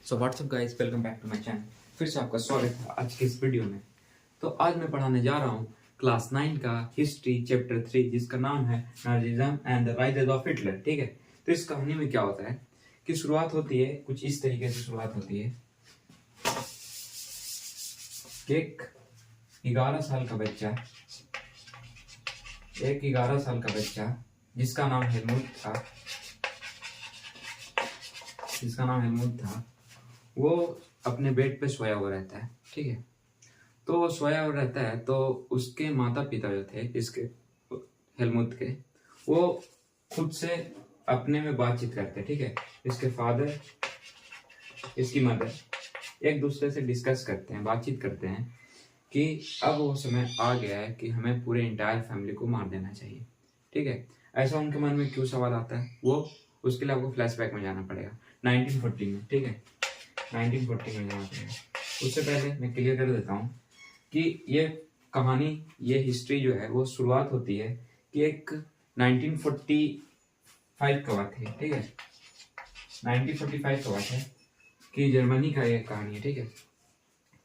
So what's up guys, welcome back to my channel. फिर से आपका स्वागत है आज के इस वीडियो में। तो आज मैं पढ़ाने जा रहा हूँ क्लास 9 का हिस्ट्री चैप्टर 3, जिसका नाम है Nazism and the rises of Hitler. ठीक है, तो इस कहानी में क्या होता है कि शुरुआत होती है कुछ इस तरीके से। शुरुआत होती है कि एक 11 साल का बच्चा जिसका नाम हेलमुट था, वो अपने बेड पे सोया हुआ रहता है। ठीक है, तो वो सोया हुआ रहता है तो उसके माता पिता जो थे इसके हेलमुट के, वो खुद से अपने में बातचीत करते हैं। ठीक है, इसके फादर, इसकी मदर एक दूसरे से डिस्कस करते हैं, बातचीत करते हैं कि अब वो समय आ गया है कि हमें पूरे इंटायर फैमिली को मार देना चाहिए। ठीक है, ऐसा उनके मन में क्यों सवाल आता है, वो उसके लिए आपको फ्लैशबैक में जाना पड़ेगा 1940 में। ठीक है, 1940 में जाना पड़ेगा। उससे पहले मैं क्लियर कर देता हूँ कि ये कहानी, ये हिस्ट्री जो है वो शुरुआत होती है कि एक 1945 का बात है। ठीक है, 1945 का बात है कि जर्मनी का ये कहानी है। ठीक है,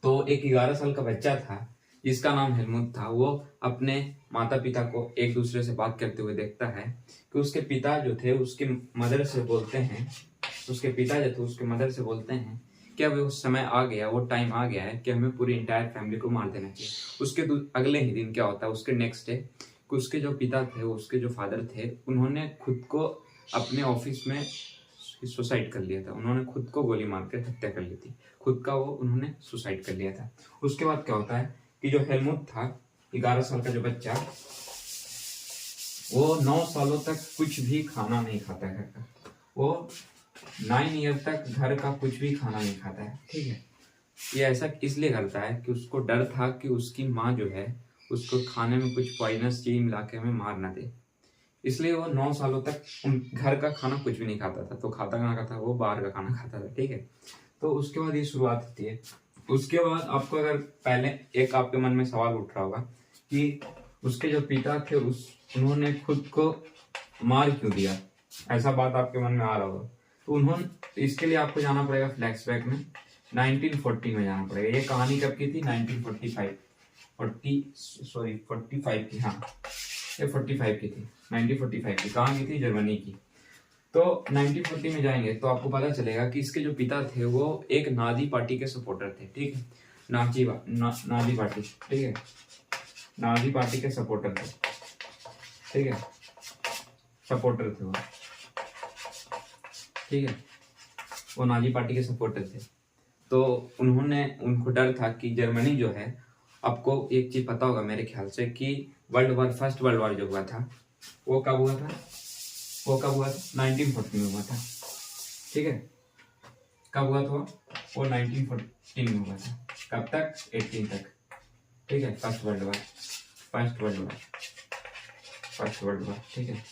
तो एक 11 साल का बच्चा था जिसका नाम हेलमुट था। वो अपने माता पिता को एक दूसरे से बात करते हुए देखता है कि उसके पिता जो थे उसके मदर से बोलते हैं कि अब वो समय आ गया, वो टाइम आ गया है कि हमें पूरी इंटायर फैमिली को मार देना चाहिए। उसके अगले ही दिन क्या होता है, उसके नेक्स्ट डे कि उसके जो पिता थे, उसके जो फादर थे, उन्होंने खुद को अपने ऑफिस में सुसाइड कर लिया था। उन्होंने खुद को गोली मार कर हत्या कर ली थी। खुद का वो उन्होंने सुसाइड कर लिया था। उसके बाद क्या होता है कि जो हेलमुट था, 11 साल का जो बच्चा, वो 9 सालों तक कुछ भी खाना नहीं खाता है घर का। वो 9 ईयर तक घर का कुछ भी खाना नहीं खाता है। ठीक है, ये ऐसा इसलिए करता है कि उसको डर था कि उसकी माँ जो है उसको खाने में कुछ पॉइजनस चीज मिला के हमें मार ना दे। इसलिए वो 9 सालों तक घर का खाना कुछ भी नहीं खाता था। तो खाता कहाँ का था, वो बाहर का खाना खाता था। ठीक है, तो उसके बाद ये शुरुआत होती है। उसके बाद आपको अगर पहले एक आपके मन में सवाल उठ रहा होगा कि उसके जो पिता थे उन्होंने खुद को मार क्यों दिया, ऐसा बात आपके मन में आ रहा होगा। तो इसके लिए आपको जाना पड़ेगा फ्लैशबैक में 1940 में जाना पड़ेगा। ये कहानी कब की थी, 1945 45 की। हाँ, ये 45 की थी, 1945 की। कहाँ की थी, जर्मनी की। तो 1940 में जाएंगे तो आपको पता चलेगा कि इसके जो पिता थे वो एक नाजी पार्टी के सपोर्टर थे। ठीक है, नाजी पार्टी। ठीक है, नाजी पार्टी के सपोर्टर थे। ठीक है, सपोर्टर थे वो। ठीक है, वो नाजी पार्टी के सपोर्टर थे। तो उनको डर था कि जर्मनी जो है, आपको एक चीज पता होगा मेरे ख्याल से कि फर्स्ट वर्ल्ड वॉर जो हुआ था वो कब हुआ था, 1940 में हुआ था। ठीक है, कब हुआ था वो 1914 में हुआ था। कब तक, 18 तक। ठीक है, फर्स्ट वर्ल्ड वॉर। ठीक है,